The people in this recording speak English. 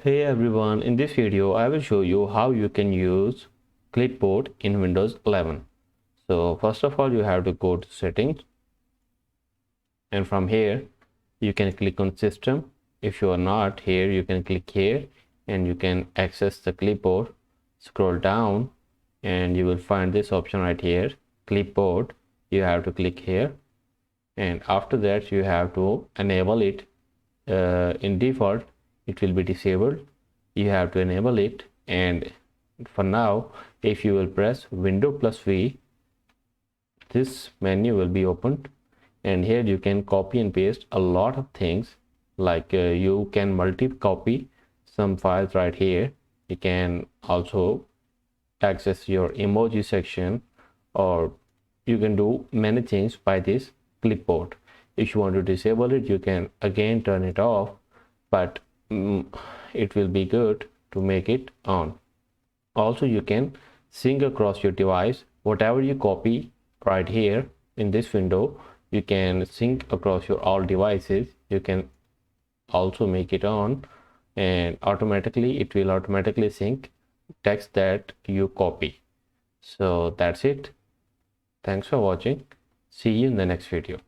Hey everyone, in this video I will show you how you can use Clipboard in Windows 11. So first of all you have to go to settings, and from here you can click on system. If you are not here, you can click here and you can access the clipboard. Scroll down and you will find this option right here, Clipboard. You have to click here, and after that you have to enable it. In default it will be disabled. You have to enable it, and for now if you will press Window plus V, this menu will be opened, and here you can copy and paste a lot of things. Like you can multi-copy some files right here. You can also access your emoji section, or you can do many things by this clipboard. If you want to disable it, you can again turn it off, but it will be good to make it on. Also, you can sync across your device. Whatever you copy right here in this window, you can sync across your all devices. You can also make it on, and automatically it will automatically sync text that you copy. So that's it. Thanks for watching. See you in the next video.